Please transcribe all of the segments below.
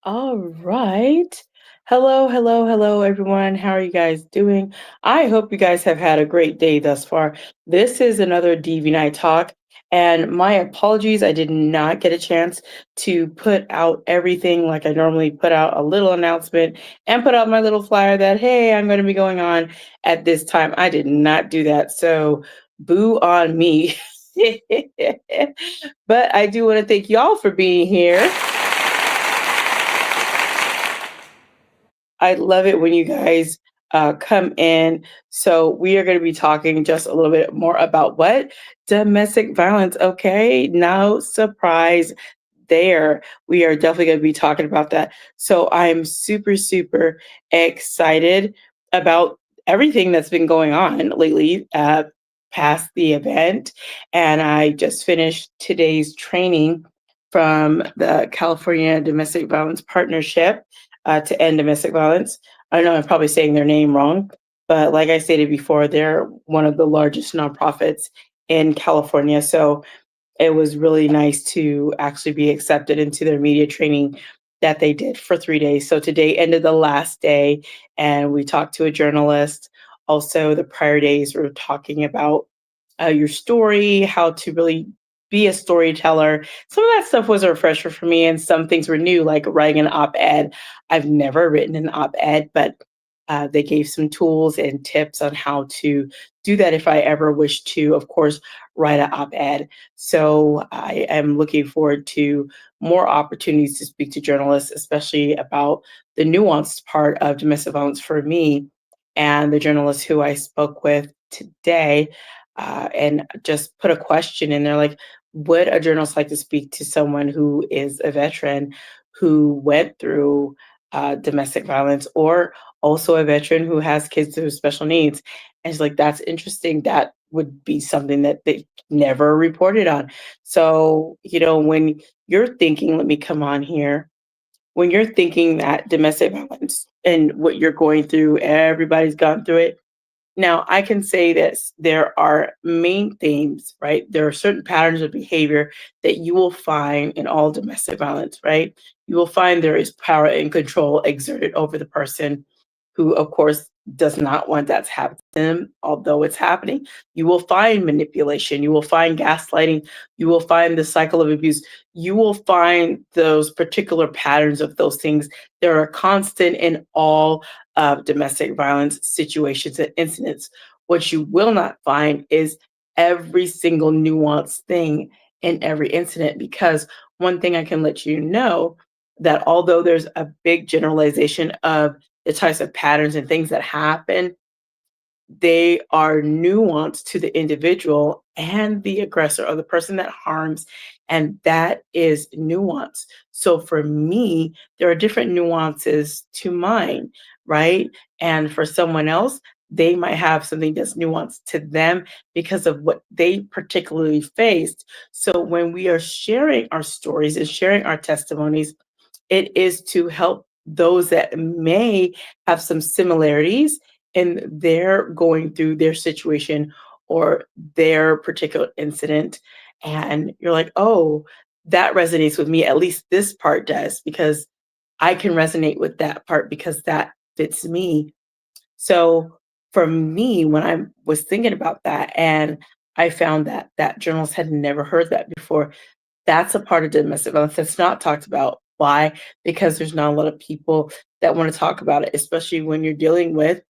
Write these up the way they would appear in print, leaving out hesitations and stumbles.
All right. Hello, hello, hello, everyone. How are you guys doing? I hope you guys have had a great day thus far. This is another DV Night Talk, and my apologies, I did not get a chance to put out everything like I normally put out a little announcement and put out my little flyer that, hey, I'm going to be going on at this time. I did not do that. So, boo on me. But I do want to thank y'all for being here. I love it when you guys come in. So, we are going to be talking just a little bit more about what? Domestic violence. Okay. No surprise there. We are definitely going to be talking about that. So, I'm super, super excited about everything that's been going on lately past the event. And I just finished today's training from the California Domestic Violence Partnership to end domestic violence. I know I'm probably saying their name wrong, but like I stated before, they're one of the largest nonprofits in California. So it was really nice to actually be accepted into their media training that they did for 3 days. So today ended the last day, and we talked to a journalist. Also, the prior days we were talking about your story, how to really be a storyteller. Some of that stuff was a refresher for me, and some things were new, like writing an op ed. I've never written an op ed, but they gave some tools and tips on how to do that if I ever wish to, of course, write an op ed. So I am looking forward to more opportunities to speak to journalists, especially about the nuanced part of domestic violence for me. And the journalist who I spoke with today and just put a question in there like, would a journalist like to speak to someone who is a veteran who went through domestic violence or also a veteran who has kids with special needs? And it's like, that's interesting. That would be something that they never reported on. So, when you're thinking, let me come on here. When you're thinking that domestic violence and what you're going through, everybody's gone through it. Now, I can say this, there are main themes, right? There are certain patterns of behavior that you will find in all domestic violence, right? You will find there is power and control exerted over the person who, of course, does not want that to happen to them, although it's happening. You will find manipulation, you will find gaslighting, you will find the cycle of abuse, you will find those particular patterns of those things. There are constant in all of domestic violence situations and incidents. What you will not find is every single nuanced thing in every incident, because one thing I can let you know that although there's a big generalization of the types of patterns and things that happen, they are nuanced to the individual and the aggressor or the person that harms, and that is nuance. So for me, there are different nuances to mine, right? And for someone else, they might have something that's nuanced to them because of what they particularly faced. So when we are sharing our stories and sharing our testimonies, it is to help those that may have some similarities in their going through their situation or their particular incident. And you're like, oh, that resonates with me. At least this part does, because I can resonate with that part because that fits me. So for me, when I was thinking about that and I found that that journalist had never heard that before, that's a part of domestic violence that's not talked about. Why? Because there's not a lot of people that want to talk about it, especially when you're dealing with,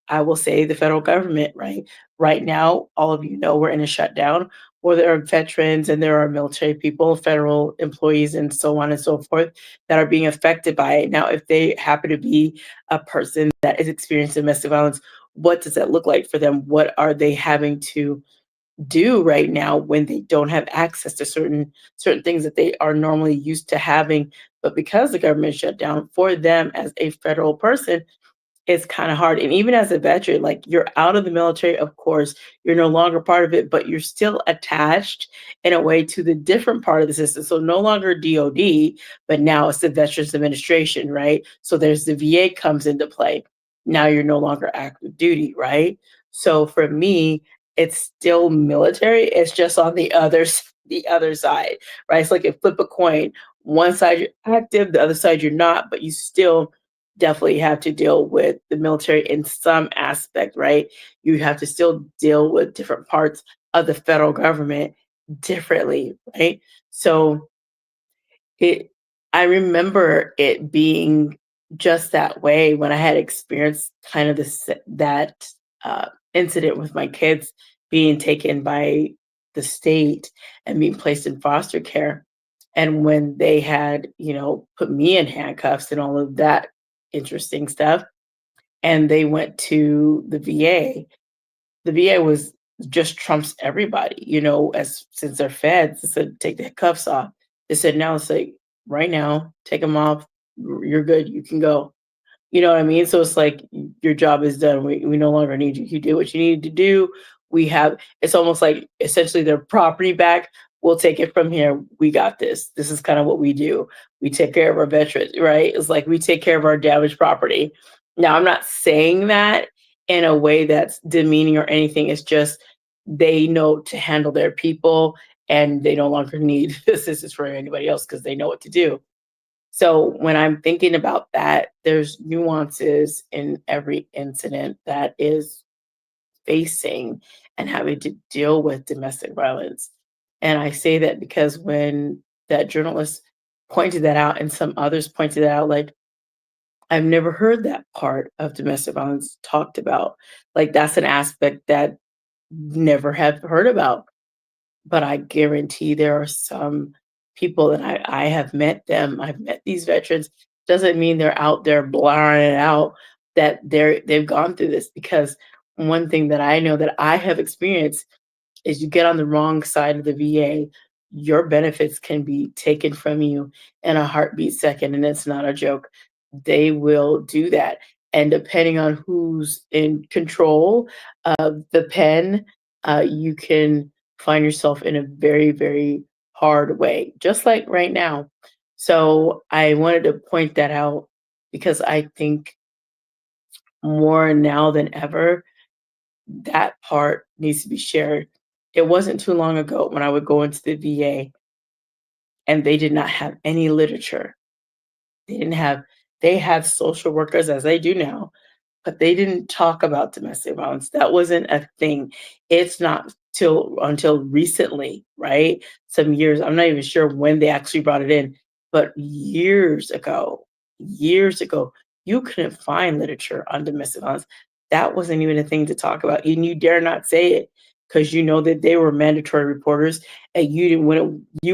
I will say, the federal government, right? Right now, all of you know we're in a shutdown, or there are veterans and there are military people, federal employees, and so on and so forth that are being affected by it. Now, if they happen to be a person that is experiencing domestic violence, what does that look like for them? What are they having to do right now when they don't have access to certain things that they are normally used to having? But because the government shut down, for them as a federal person, it's kind of hard. And even as a veteran, like, you're out of the military, of course, you're no longer part of it, but you're still attached in a way to the different part of the system. So no longer DOD, but now it's the Veterans Administration, right? So there's the VA comes into play. Now you're no longer active duty, right? So for me, it's still military. It's just on the other side. the other side, right? It's like a flip a coin. One side you're active, the other side you're not, but you still definitely have to deal with the military in some aspect, right? You have to still deal with different parts of the federal government differently, right? So it I remember it being just that way when I had experienced kind of this that incident with my kids being taken by the state and being placed in foster care. And when they had, put me in handcuffs and all of that interesting stuff, and they went to the VA was just trumps everybody, as since they're feds, they said, take the cuffs off. They said, now it's like, right now, take them off. You're good. You can go. You know what I mean? So it's like your job is done. We no longer need you. You did what you needed to do. It's almost like essentially their property back. We'll take it from here. We got this. This is kind of what we do. We take care of our veterans, right? It's like we take care of our damaged property. Now, I'm not saying that in a way that's demeaning or anything. It's just they know to handle their people and they no longer need assistance from anybody else because they know what to do. So when I'm thinking about that, there's nuances in every incident that is facing and having to deal with domestic violence. And I say that because when that journalist pointed that out and some others pointed it out, like, I've never heard that part of domestic violence talked about. Like, that's an aspect that never have heard about. But I guarantee there are some people that I have met them. I've met these veterans. Doesn't mean they're out there blaring it out that they've gone through this, because one thing that I know that I have experienced is you get on the wrong side of the VA, your benefits can be taken from you in a heartbeat second, and it's not a joke. They will do that. And depending on who's in control of the pen, you can find yourself in a very, very hard way, just like right now. So I wanted to point that out because I think more now than ever, that part needs to be shared. It wasn't too long ago when I would go into the VA and they did not have any literature. They didn't have, they had social workers as they do now, but they didn't talk about domestic violence. That wasn't a thing. It's not till until recently, right? Some years, I'm not even sure when they actually brought it in, but years ago, you couldn't find literature on domestic violence. That wasn't even a thing to talk about. And you dare not say it because you know that they were mandatory reporters and you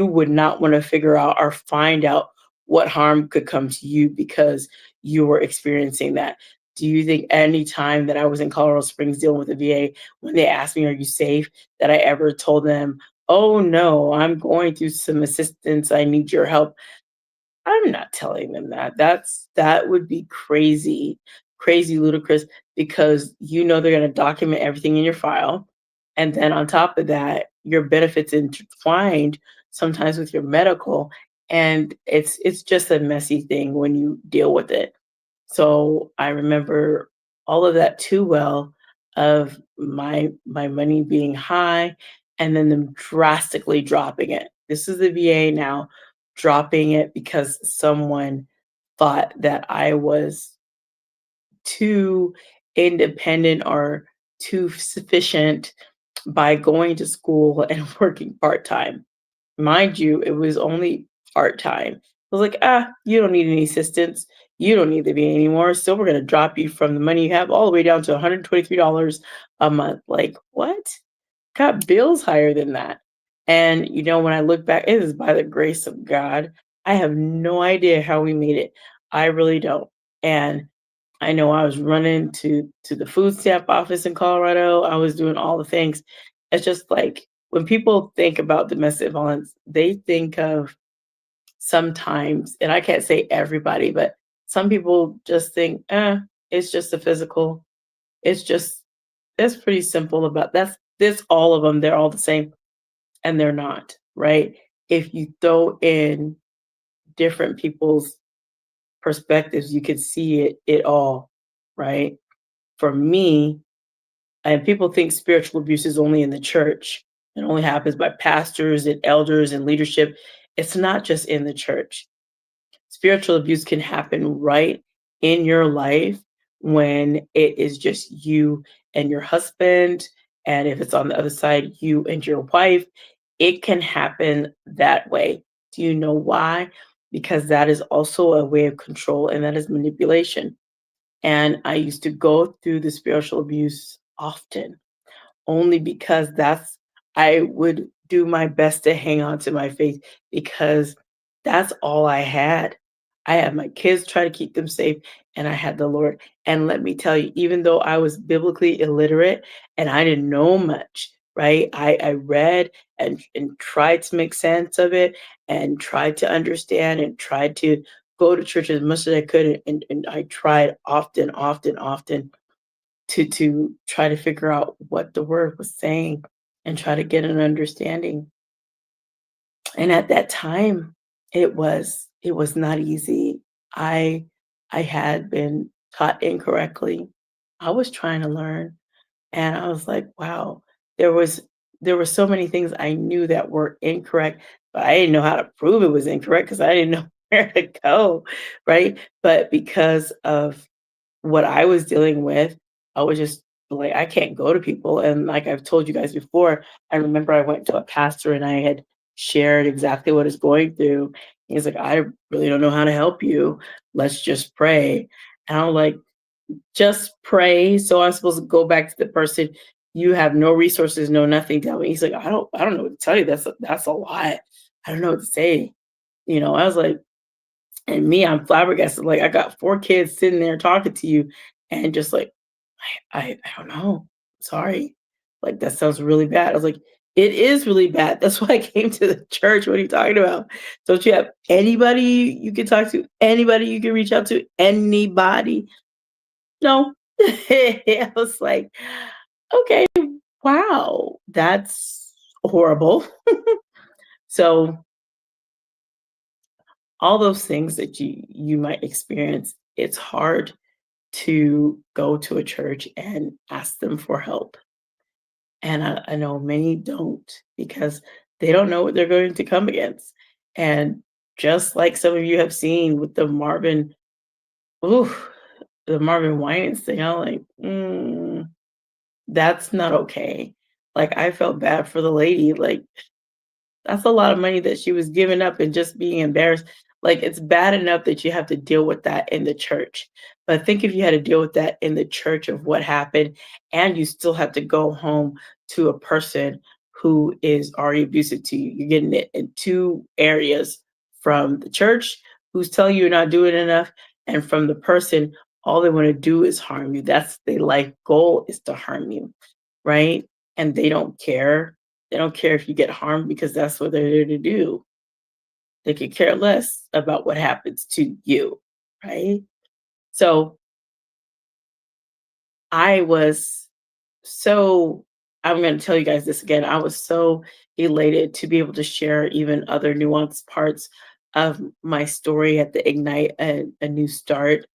would not want to figure out or find out what harm could come to you because you were experiencing that. Do you think any time that I was in Colorado Springs dealing with the VA, when they asked me, are you safe, that I ever told them, oh no, I'm going through some assistance, I need your help? I'm not telling them that. That would be crazy, crazy ludicrous, because you know they're going to document everything in your file. And then on top of that, your benefits intertwined sometimes with your medical. And it's just a messy thing when you deal with it. So I remember all of that too well, of my money being high and then them drastically dropping it. This is the VA now dropping it because someone thought that I was too independent or too sufficient by going to school and working part-time. Mind you, it was only part-time. I was like, you don't need any assistance. You don't need the VA anymore. So we're gonna drop you from the money you have all the way down to $123 a month. Like, what? Got bills higher than that. And when I look back, it is by the grace of God. I have no idea how we made it. I really don't. And I know I was running to the food stamp office in Colorado. I was doing all the things. It's just like when people think about domestic violence, they think of sometimes, and I can't say everybody, but some people just think, it's just a physical. It's just it's pretty simple about that's all of them. They're all the same, and they're not, right? If you throw in different people's perspectives, you could see it all, right? For me, and people think spiritual abuse is only in the church. It only happens by pastors and elders and leadership. It's not just in the church. Spiritual abuse can happen right in your life when it is just you and your husband. And if it's on the other side, you and your wife, it can happen that way. Do you know why? Because that is also a way of control and that is manipulation. And I used to go through the spiritual abuse often only because I would do my best to hang on to my faith because that's all I had. I had my kids, try to keep them safe, and I had the Lord. And let me tell you, even though I was biblically illiterate and I didn't know much, right? I read and tried to make sense of it and tried to understand and tried to go to church as much as I could. And I tried often, often, often to try to figure out what the word was saying and try to get an understanding. And at that time, it was not easy. I I had been taught incorrectly. I was trying to learn and I was like, wow, there was there were so many things I knew that were incorrect, but I didn't know how to prove it was incorrect because I didn't know where to go, right? But because of what I was dealing with, I was just like, I can't go to people. And like I've told you guys before, I remember I went to a pastor and I had shared exactly what is going through. He's like, I really don't know how to help you. Let's just pray. And I'm like, just pray. So I'm supposed to go back to the person. You have no resources, no nothing. Tell me. He's like, I don't know what to tell you. That's a lot. I don't know what to say. I was like, and me, I'm flabbergasted, like, I got 4 kids sitting there talking to you and just like, I don't know. Sorry. Like, that sounds really bad. I was like, "It is really bad. That's why I came to the church. What are you talking about? Don't you have anybody you can talk to? Anybody you can reach out to? Anybody?" No. I was like, "Okay, wow, that's horrible." So all those things that you might experience, it's hard to go to a church and ask them for help. And I know many don't because they don't know what they're going to come against. And just like some of you have seen with ooh, the Marvin Winans thing, I'm like, that's not okay. Like I felt bad for the lady. Like that's a lot of money that she was giving up and just being embarrassed. Like, it's bad enough that you have to deal with that in the church. But think if you had to deal with that in the church of what happened, and you still have to go home to a person who is already abusive to you. You're getting it in two areas from the church, who's telling you you're not doing enough, and from the person, all they want to do is harm you. That's their life goal is to harm you, right? And they don't care if you get harmed because that's what they're there to do. They could care less about what happens to you, right? So I was so, I'm going to tell you guys this again. I was so elated to be able to share even other nuanced parts of my story at the Ignite a New Start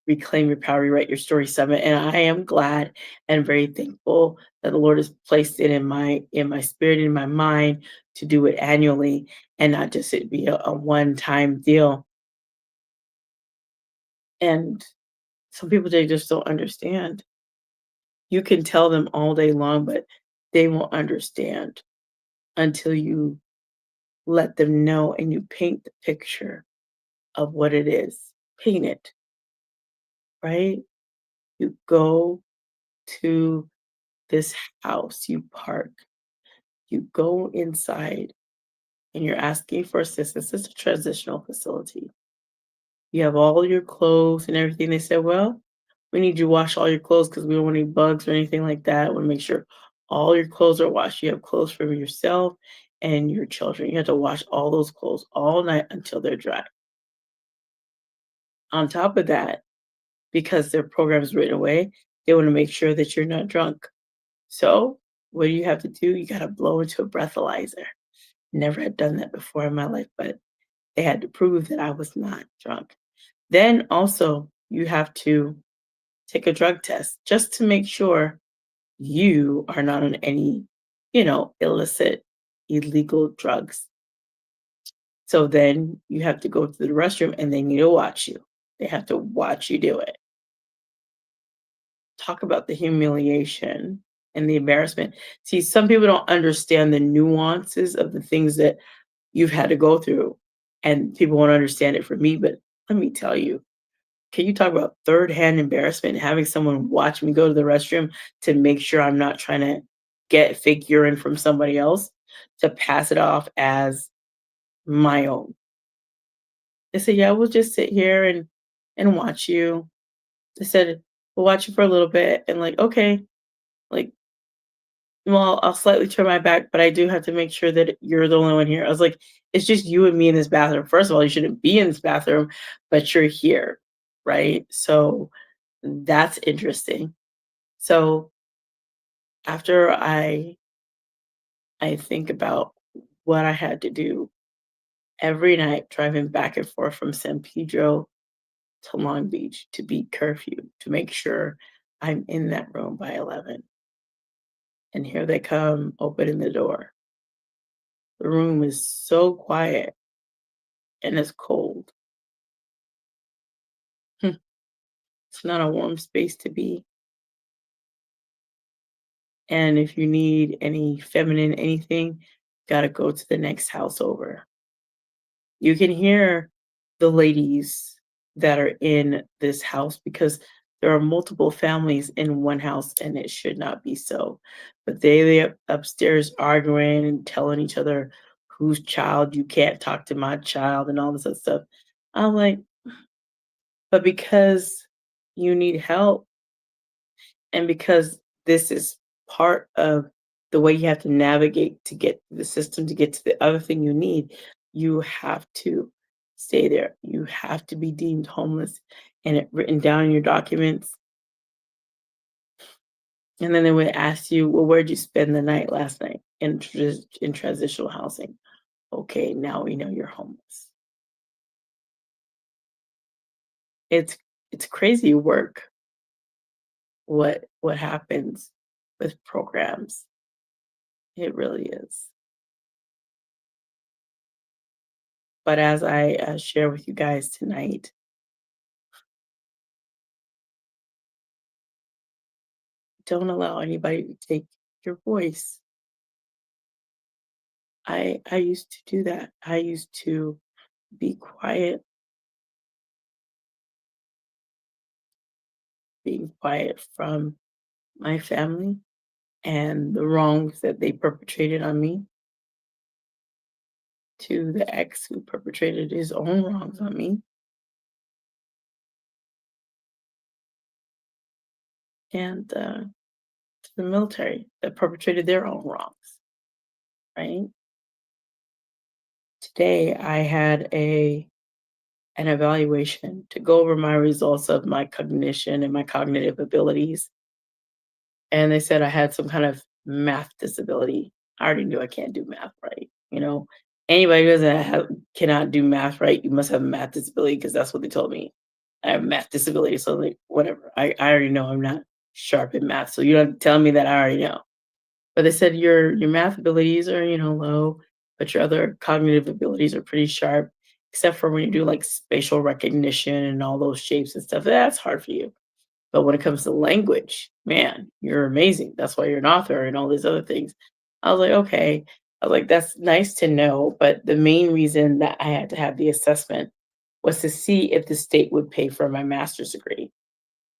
Reclaim Your Power, Rewrite Your Story Summit. And I am glad and very thankful that the Lord has placed it in my spirit, in my mind to do it annually and not just it be a one-time deal. And some people they just don't understand. You can tell them all day long, but they won't understand until you let them know and you paint the picture of what it is. Paint it, right? You go to this house, you park, you go inside and you're asking for assistance. It's a transitional facility. You have all your clothes and everything. They said, well, we need you to wash all your clothes because we don't want any bugs or anything like that. We want to make sure all your clothes are washed. You have clothes for yourself and your children. You have to wash all those clothes all night until they're dry. On top of that, because their program is written away, they want to make sure that you're not drunk. So what do you have to do? You got to blow into a breathalyzer. Never had done that before in my life, but they had to prove that I was not drunk. Then also, you have to take a drug test just to make sure you are not on any illicit, illegal drugs. So then you have to go to the restroom and they need to watch you. They have to watch you do it. Talk about the humiliation and the embarrassment. See, some people don't understand the nuances of the things that you've had to go through, and people won't understand it for me, but let me tell you, can you talk about third-hand embarrassment, having someone watch me go to the restroom to make sure I'm not trying to get fake urine from somebody else to pass it off as my own. They said, "Yeah, we'll just sit here and watch you." They said, "We'll watch you for a little bit," and like, "Okay." Like, "Well, I'll slightly turn my back, but I do have to make sure that you're the only one here." I was like, "It's just you and me in this bathroom. First of all, you shouldn't be in this bathroom, but you're here, right?" So, that's interesting. So, after I think about what I had to do every night driving back and forth from San Pedro to Long Beach to beat curfew, to make sure I'm in that room by 11. And here they come opening the door. The room is so quiet and it's cold. Hmm, it's not a warm space to be. And if you need any feminine anything, gotta go to the next house over. You can hear the ladies that are in this house because there are multiple families in one house and it should not be so. But they upstairs arguing and telling each other whose child you can't talk to my child and all this other stuff. I'm like, but because you need help and because this is part of the way you have to navigate to get the system to get to the other thing you need, you have to stay there. You have to be deemed homeless and it written down in your documents. And then they would ask you, well, where'd you spend the night last night? In transitional housing. Okay, now we know you're homeless. It's it's crazy work what happens with programs. It really is. But as I share with you guys tonight, don't allow anybody to take your voice. I used to do that. I used to be quiet, being quiet from my family and the wrongs that they perpetrated on me to the ex who perpetrated his own wrongs on me and to the military that perpetrated their own wrongs, right? Today I had a an evaluation to go over my results of my cognition and my cognitive abilities. And they said I had some kind of math disability. I already knew I can't do math right. Anybody who doesn't cannot do math right, you must have a math disability because that's what they told me. I have a math disability, so like whatever. I already know I'm not sharp in math, so you don't tell me that I already know. But they said your math abilities are, low, but your other cognitive abilities are pretty sharp, except for when you do like spatial recognition and all those shapes and stuff. That's hard for you. But when it comes to language, man, you're amazing. That's why you're an author and all these other things. I was like, okay. I was like, that's nice to know. But the main reason that I had to have the assessment was to see if the state would pay for my master's degree.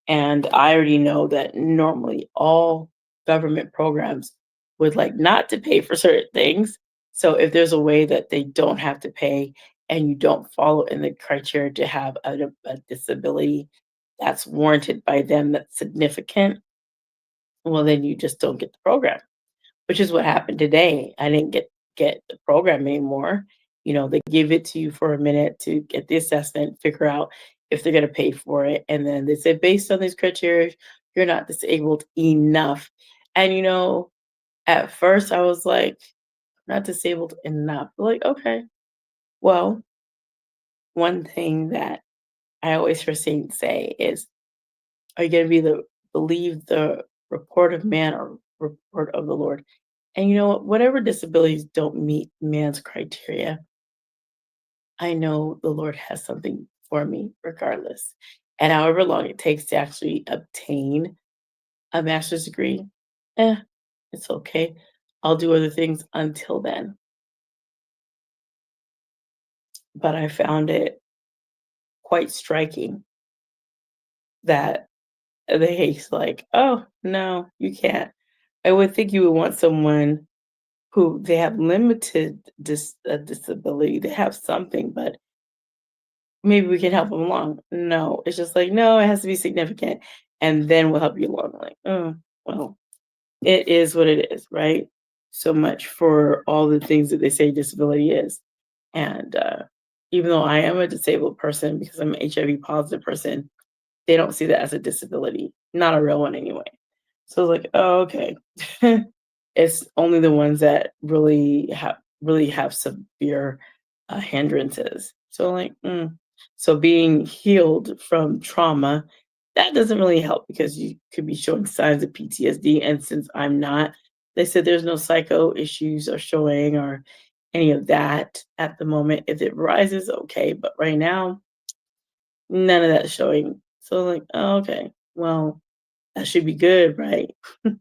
And I already know that normally all government programs would like not to pay for certain things. So if there's a way that they don't have to pay and you don't follow in the criteria to have a disability that's warranted by them that's significant, well then you just don't get the program, which is what happened today. I didn't get the program anymore. They give it to you for a minute to get the assessment, figure out if they're going to pay for it, and then they say based on these criteria, you're not disabled enough. And at first I was like, not disabled enough. Like, okay, well, one thing that I always hear saints say is, are you going to believe the report of man or report of the Lord? And you know what? Whatever disabilities don't meet man's criteria, I know the Lord has something for me regardless. And however long it takes to actually obtain a master's degree, eh, it's okay. I'll do other things until then. But I found it quite striking that he's like, "Oh, no, you can't." I would think you would want someone who they have limited disability, they have something, but maybe we can help them along. No, it's just like, "No, it has to be significant, and then we'll help you along." Like, "Oh, well, it is what it is," right? So much for all the things that they say disability is. And, even though I am a disabled person because I'm an HIV positive person, they don't see that as a disability, not a real one anyway. So I was like, "Oh, okay." It's only the ones that really have severe, hindrances. So, like, so being healed from trauma, that doesn't really help because you could be showing signs of PTSD, and since I'm not, they said there's no psycho issues or showing or any of that at the moment. If it rises, okay, but right now, none of that showing. So, like, "Oh, okay. Well, that should be good, right?" I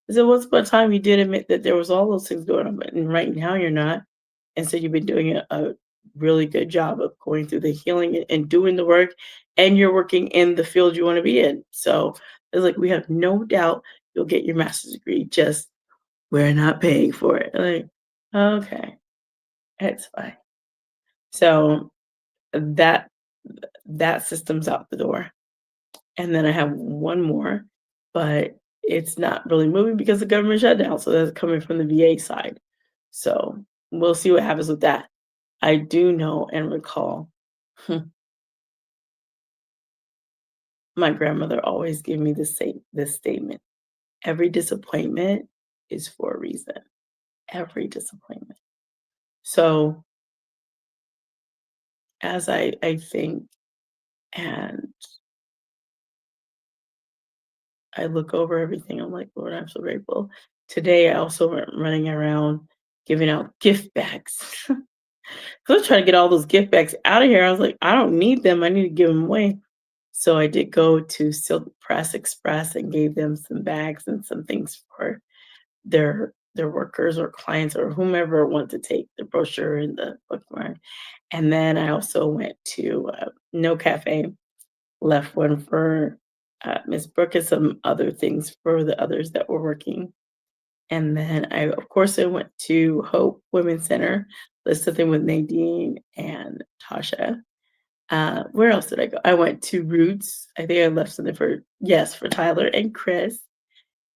said, "Once upon a time, you did admit that there was all those things going on, but right now you're not. And so you've been doing a really good job of going through the healing and doing the work, and you're working in the field you want to be in. So it's like we have no doubt you'll get your master's degree. Just we're not paying for it." Like, okay, it's fine. So that that system's out the door. And then I have one more, but it's not really moving because the government shutdown. So that's coming from the VA side. So we'll see what happens with that. I do know and recall my grandmother always gave me this statement. Every disappointment is for a reason. Every disappointment. So as I think and I look over everything, I'm like, Lord, I'm so grateful. Today I also went running around giving out gift bags. I was trying to get all those gift bags out of here. I was like, I don't need them. I need to give them away. So I did go to Silk Press Express and gave them some bags and some things for their workers or clients or whomever want to take the brochure and the bookmark. And then I also went to No Cafe, left one for Miss Brooke and some other things for the others that were working. And then of course, I went to Hope Women's Center, did something with Nadine and Tasha. Where else did I go? I went to Roots. I think I left something for, yes, for Tyler and Chris.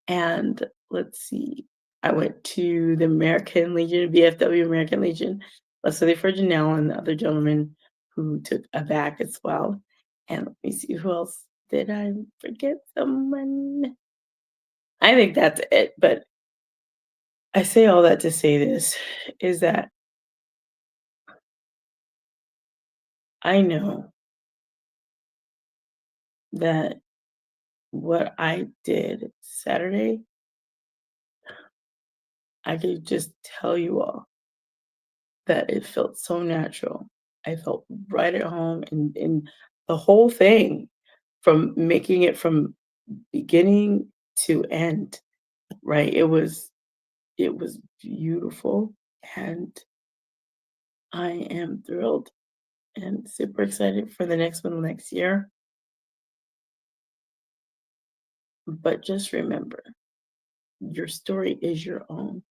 And let's see, I went to the American Legion, VFW American Legion, left something for Janelle and the other gentleman who took a bag as well. And let me see who else. Did I forget someone? I think that's it. But I say all that to say this is that I know that what I did Saturday, I could just tell you all that it felt so natural. I felt right at home in the whole thing from making it from beginning to end, right? It was beautiful and I am thrilled and super excited for the next one next year. But just remember, your story is your own.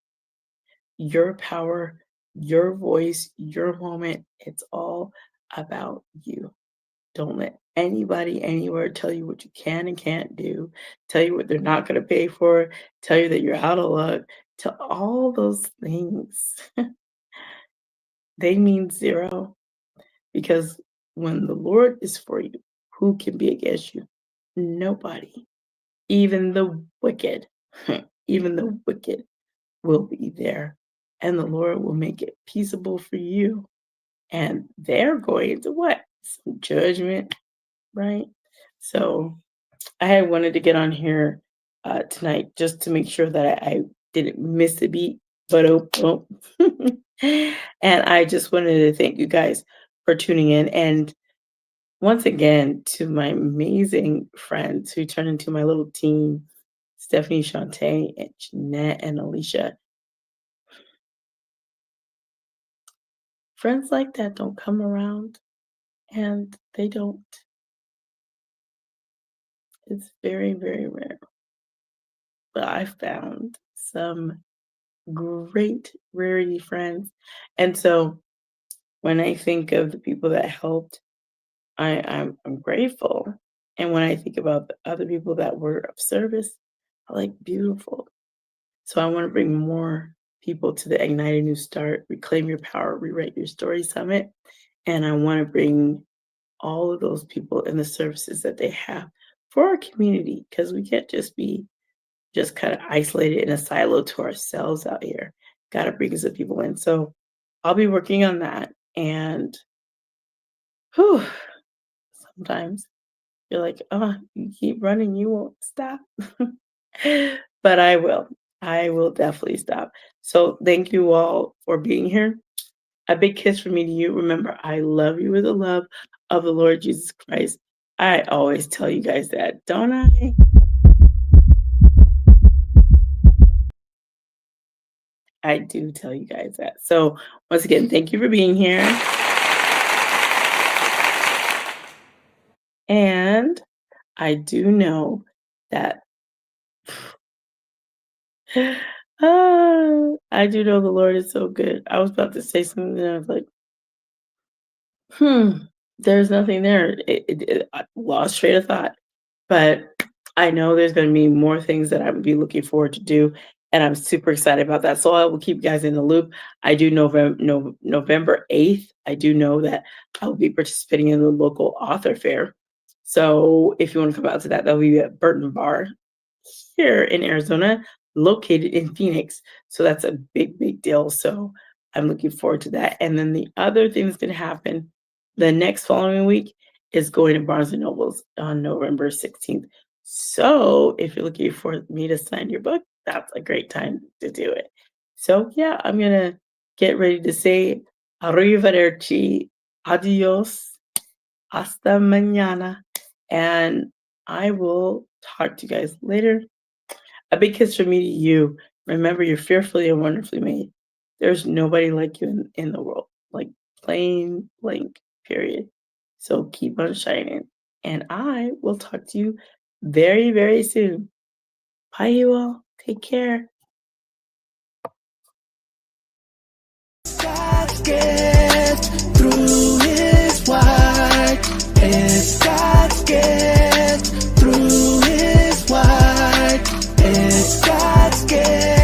Your power, your voice, your moment. It's all about you. Don't let anybody anywhere tell you what you can and can't do, tell you what they're not going to pay for, tell you that you're out of luck, to all those things. They mean zero because when the Lord is for you, who can be against you? Nobody. Even the wicked, even the wicked will be there, and the Lord will make it peaceable for you. And they're going to what? Some judgment, right? So I had wanted to get on here tonight just to make sure that I didn't miss a beat, but oh. And I just wanted to thank you guys for tuning in. And once again, to my amazing friends who turned into my little team, Stephanie, Shantae, and Jeanette, and Alicia. Friends like that don't come around, and they don't. It's very, very rare. But I found some great rarity friends. And so when I think of the people that helped, I'm grateful. And when I think about the other people that were of service, I like beautiful. So I want to bring more people to the Ignite a New Start, Reclaim Your Power, Rewrite Your Story Summit. And I want to bring all of those people and the services that they have for our community, because we can't just be just kind of isolated in a silo to ourselves out here. Got to bring some people in. So I'll be working on that. And whew, sometimes you're like, oh, you keep running, you won't stop. But I will. I will definitely stop. So thank you all for being here. A big kiss from me to you. Remember, I love you with the love of the Lord Jesus Christ. I always tell you guys that, don't I? I do tell you guys that. So once again, thank you for being here. And I do know that I do know the Lord is so good. I was about to say something and I was like, there's nothing there. I lost train of thought. But I know there's going to be more things that I would be looking forward to do. And I'm super excited about that. So I will keep you guys in the loop. I do November 8th. I do know that I will be participating in the local author fair. So if you want to come out to that, that'll be at Burton Bar here in Arizona, located in Phoenix. So that's a big, big deal. So I'm looking forward to that. And then the other thing that's going to happen the next following week is going to Barnes and Nobles on November 16th. So if you're looking for me to sign your book, that's a great time to do it. So yeah, I'm going to get ready to say arrivederci, adios, hasta mañana, and I will talk to you guys later. A big kiss from me to you. Remember, you're fearfully and wonderfully made. There's nobody like you in the world, like plain blank, period. So keep on shining. And I will talk to you very, very soon. Bye, you all. Take care. God's gift through His word. It's God's gift through His word. It's God's gift.